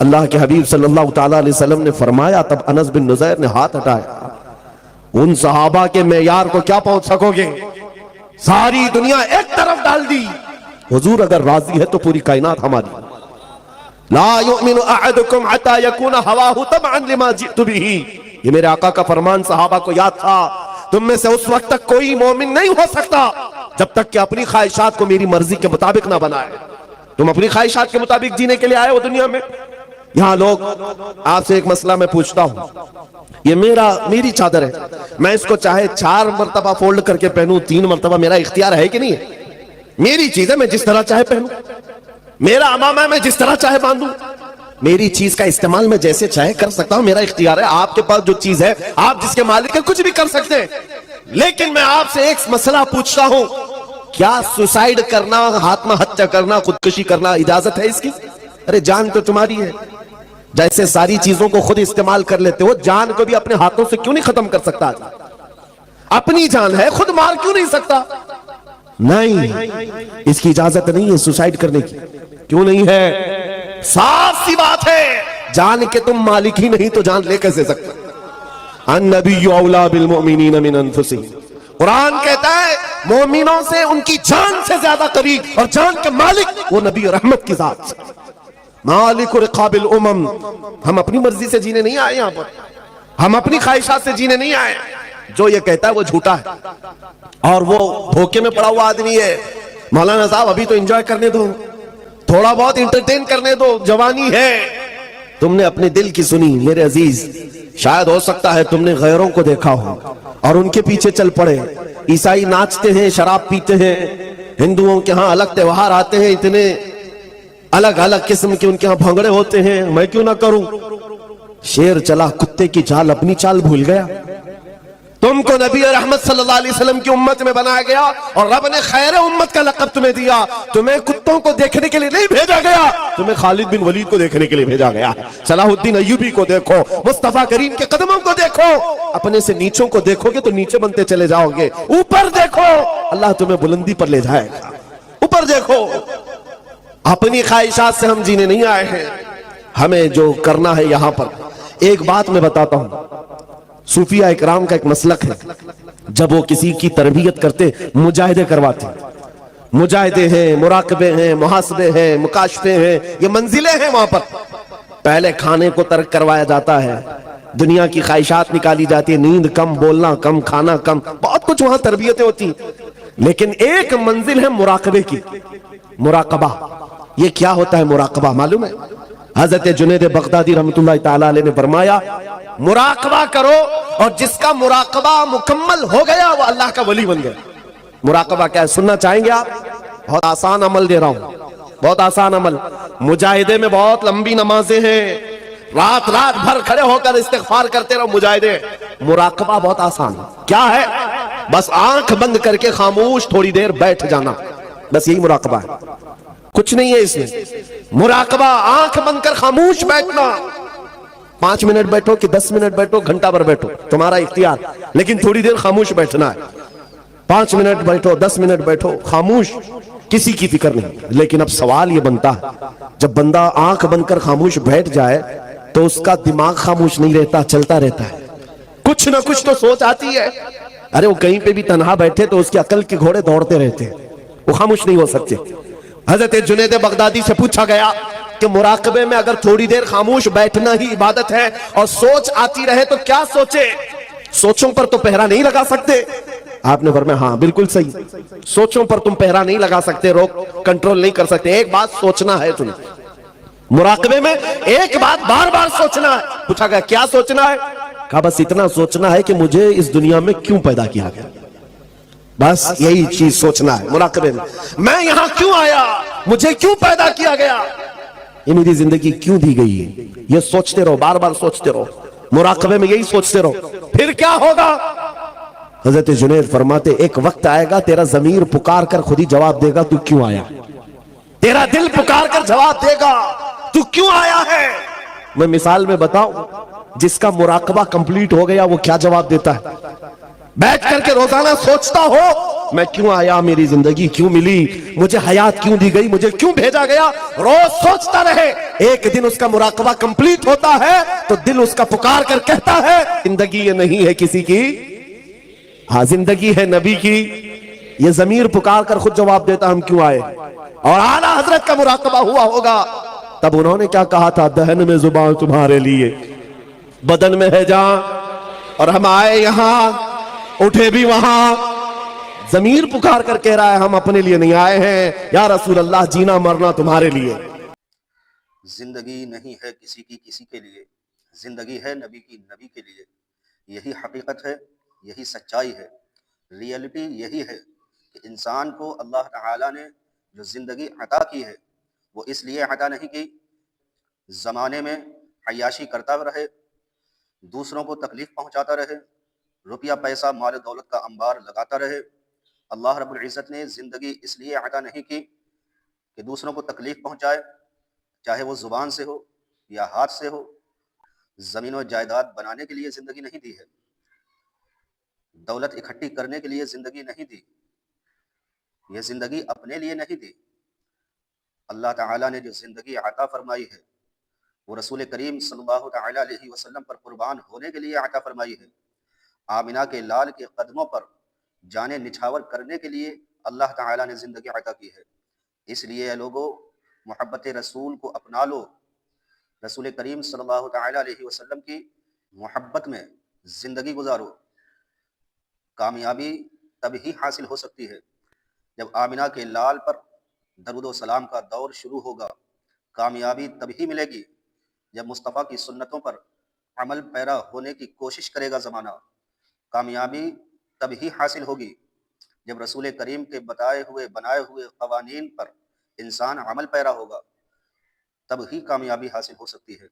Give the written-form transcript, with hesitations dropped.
اللہ کے حبیب صلی اللہ تعالیٰ علیہ وسلم نے فرمایا، تب انس بن نذیر نے ہاتھ ہٹایا، ان صحابہ کے معیار کو کیا پہنچ سکو گے؟ ساری دنیا ایک طرف ڈال دی، حضور اگر راضی ہے تو پوری کائنات ہماری۔ لا یؤمن احدکم حتی یکون ہواہ تبعا لما جئت بہ، یہ میرے آقا کا فرمان صحابہ کو یاد تھا۔ تم میں سے اس وقت تک کوئی مومن نہیں ہو سکتا جب تک کہ اپنی خواہشات کو میری مرضی کے مطابق نہ بنائے۔ تم اپنی خواہشات کے مطابق جینے کے لیے آئے ہو دنیا میں۔ یہاں لوگ، آپ سے ایک مسئلہ میں پوچھتا ہوں، یہ میری چادر ہے، میں اس کو چاہے 4 مرتبہ فولڈ کر کے پہنوں، 3 مرتبہ، میرا اختیار ہے کہ نہیں ہے؟ میری چیز ہے، میں جس طرح چاہے پہنوں۔ میرا امامہ ہے، میں جس طرح چاہے باندھوں۔ میری چیز کا استعمال میں جیسے چاہے کر سکتا ہوں، میرا اختیار ہے۔ آپ کے پاس جو چیز ہے، آپ جس کے مالک ہیں، کچھ بھی کر سکتے ہیں۔ لیکن میں آپ سے ایک مسئلہ پوچھتا ہوں، کیا سوسائیڈ کرنا، آتما ہتیا کرنا، خودکشی کرنا اجازت ہے اس کی؟ ارے جان تو تمہاری ہے، جیسے ساری چیزوں کو خود استعمال کر لیتے ہو، جان کو بھی اپنے ہاتھوں سے کیوں نہیں ختم کر سکتا؟ اپنی جان ہے، خود مار کیوں نہیں سکتا؟ نہیں، اس کی اجازت نہیں ہے سوسائیڈ کرنے کی۔ کیوں نہیں ہے؟ صاف سی بات ہے، جان کے تم مالک ہی نہیں تو جان لے کیسے سکتے؟ النبی اولا بالمؤمنین من انفسہم، قرآن کہتا ہے مومنوں سے ان کی جان سے زیادہ قریب، اور جان کے مالک وہ نبی رحمت کی ذات سے، مالک رقاب الامم۔ ہم اپنی مرضی سے جینے نہیں آئے، یہاں پر ہم اپنی خواہشات سے جینے نہیں آئے۔ جو یہ کہتا ہے وہ جھوٹا ہے، اور وہ دھوکے میں پڑا ہوا آدمی ہے۔ مولانا صاحب ابھی تو انجوائے کرنے دو، تھوڑا بہت انٹرٹین کرنے دو، جوانی ہے۔ تم نے اپنے دل کی سنی میرے عزیز، شاید ہو سکتا ہے تم نے غیروں کو دیکھا ہو اور ان کے پیچھے چل پڑے۔ عیسائی ناچتے ہیں، شراب پیتے ہیں، ہندوؤں کے ہاں الگ تہوار آتے ہیں، اتنے الگ الگ قسم کے ان کے ہاں بھنگڑے ہوتے ہیں، میں کیوں نہ کروں؟ شیر چلا کتے کی چال، اپنی چال بھول گیا۔ تم کو نبی رحمت صلی اللہ علیہ وسلم کی امت میں بنایا گیا، اور رب نے خیر امت کا لقب تمہیں دیا۔ تمہیں کتوں کو دیکھنے کے لیے نہیں بھیجا گیا، تمہیں خالد بن ولید کو دیکھنے کے لیے بھیجا گیا۔ صلاح الدین ایوبی کو دیکھو، مصطفیٰ کریم کے قدموں کو دیکھو۔ اپنے سے نیچوں کو دیکھو گے تو نیچے بنتے چلے جاؤ گے، اوپر دیکھو اللہ تمہیں بلندی پر لے جائے گا۔ اوپر دیکھو، اپنی خواہشات سے ہم جینے نہیں آئے ہیں، ہمیں جو کرنا ہے یہاں پر۔ ایک بات میں بتاتا ہوں، صوفیہ اکرام کا ایک مسلک ہے، جب وہ کسی کی تربیت کرتے، مجاہدے کرواتے، مجاہدے ہیں، مراقبے ہیں، محاسبے ہیں، مکاشفے ہیں، یہ منزلیں ہیں وہاں پر۔ پہلے کھانے کو ترک کروایا جاتا ہے، دنیا کی خواہشات نکالی جاتی ہے، نیند کم، بولنا کم، کھانا کم، بہت کچھ وہاں تربیتیں ہوتی ہیں۔ لیکن ایک منزل ہے مراقبے کی، مراقبہ۔ یہ کیا ہوتا ہے مراقبہ معلوم ہے؟ حضرت جنید بغدادی رحمۃ اللہ تعالیٰ علیہ نے فرمایا، مراقبہ کرو، اور جس کا مراقبہ مکمل ہو گیا وہ اللہ کا ولی بن گیا۔ مراقبہ کیا ہے سننا چاہیں گے آپ؟ بہت آسان عمل دے رہا ہوں، بہت آسان عمل۔ مجاہدے میں بہت لمبی نمازیں ہیں، رات بھر کھڑے ہو کر استغفار کرتے رہو، مجاہدے۔ مراقبہ بہت آسان ہے، کیا ہے؟ بس آنکھ بند کر کے خاموش تھوڑی دیر بیٹھ جانا، بس یہی مراقبہ ہے، کچھ نہیں ہے اس میں۔ مراقبہ آنکھ بند کر خاموش بیٹھنا، 5 منٹ بیٹھو کہ 10 منٹ بیٹھو، گھنٹہ بھر بیٹھو، تمہارا اختیار، لیکن تھوڑی دیر خاموش بیٹھنا ہے۔ 5 منٹ بیٹھو، 10 منٹ بیٹھو، خاموش، کسی کی فکر نہیں۔ لیکن اب سوال یہ بنتا ہے، جب بندہ آنکھ بند کر خاموش بیٹھ جائے تو اس کا دماغ خاموش نہیں رہتا، چلتا رہتا ہے، کچھ نہ کچھ تو سوچ آتی ہے۔ ارے وہ کہیں پہ بھی تنہا بیٹھے تو اس کی عقل کے گھوڑے دوڑتے رہتے ہیں، وہ خاموش نہیں ہو سکتے۔ حضرت جنید بغدادی سے پوچھا گیا کہ مراقبے میں اگر تھوڑی دیر خاموش بیٹھنا ہی عبادت ہے اور سوچ آتی رہے تو کیا سوچے؟ سوچوں پر تو پہرا نہیں لگا سکتے؟ آپ نے فرمایا ہاں بالکل صحیح، سوچوں پر تم پہرا نہیں لگا سکتے، روک کنٹرول نہیں کر سکتے۔ ایک بات سوچنا ہے تمہیں، مراقبے میں ایک بات بار بار سوچنا ہے۔ پوچھا گیا کیا سوچنا ہے؟ کہا بس اتنا سوچنا ہے کہ مجھے اس دنیا میں کیوں پیدا کیا گیا، بس یہی چیز سوچنا ہے مراقبے میں یہاں کیوں آیا، مجھے کیوں پیدا کیا گیا، یہ میری زندگی کیوں دی گئی ہے، یہ سوچتے رہو، بار بار سوچتے رہو، مراقبے میں یہی سوچتے رہو۔ پھر کیا ہوگا؟ حضرت جنید فرماتے ایک وقت آئے گا تیرا ضمیر پکار کر خود ہی جواب دے گا تو کیوں آیا، تیرا دل پکار کر جواب دے گا تو کیوں آیا ہے۔ میں مثال میں بتاؤں، جس کا مراقبہ کمپلیٹ ہو گیا وہ کیا جواب دیتا ہے؟ بیٹھ کر کے روزانہ سوچتا ہو، میں کیوں آیا, میری زندگی کیوں ملی, مجھے حیات کیوں دی گئی, مجھے کیوں بھیجا گیا, روز سوچتا رہے. ایک دن اس کا مراقبہ کمپلیٹ ہوتا ہے تو دل اس کا پکار کر کہتا ہے زندگی یہ نہیں ہے کسی کی, ہاں زندگی ہے نبی کی. یہ ضمیر پکار کر خود جواب دیتا ہم کیوں آئے. اور اعلیٰ حضرت کا مراقبہ ہوا ہوگا, تب انہوں نے کیا کہا تھا, دہن میں زبان تمہارے لیے, بدن میں ہے جان, اور ہم آئے یہاں اٹھے بھی وہاں. ضمیر پکار کر کہہ رہا ہے ہم اپنے لیے نہیں آئے ہیں, یا رسول اللہ جینا مرنا تمہارے لیے. زندگی نہیں ہے کسی کی کسی کے لیے, زندگی ہے نبی کی نبی کے لیے. یہی حقیقت ہے, یہی سچائی ہے. ریئلٹی یہی ہے کہ انسان کو اللہ تعالیٰ نے جو زندگی عطا کی ہے وہ اس لیے عطا نہیں کی زمانے میں عیاشی کرتا رہے, دوسروں کو تکلیف پہنچاتا رہے, روپیہ پیسہ مال دولت کا انبار لگاتا رہے. اللہ رب العزت نے زندگی اس لیے عطا نہیں کی کہ دوسروں کو تکلیف پہنچائے, چاہے وہ زبان سے ہو یا ہاتھ سے ہو. زمین و جائیداد بنانے کے لیے زندگی نہیں دی ہے, دولت اکٹھی کرنے کے لیے زندگی نہیں دی, یہ زندگی اپنے لیے نہیں دی. اللہ تعالیٰ نے جو زندگی عطا فرمائی ہے وہ رسول کریم صلی اللہ تعالیٰ علیہ وسلم پر قربان ہونے کے لیے عطا فرمائی ہے. آمنہ کے لال کے قدموں پر جانیں نچھاور کرنے کے لیے اللہ تعالیٰ نے زندگی عطا کی ہے. اس لیے اے لوگو محبت رسول کو اپنا لو, رسول کریم صلی اللہ تعالیٰ علیہ وسلم کی محبت میں زندگی گزارو. کامیابی تب ہی حاصل ہو سکتی ہے جب آمنہ کے لال پر درود و سلام کا دور شروع ہوگا. کامیابی تب ہی ملے گی جب مصطفیٰ کی سنتوں پر عمل پیرا ہونے کی کوشش کرے گا زمانہ. کامیابی تب ہی حاصل ہوگی جب رسول کریم کے بنائے ہوئے قوانین پر انسان عمل پیرا ہوگا, تب ہی کامیابی حاصل ہو سکتی ہے.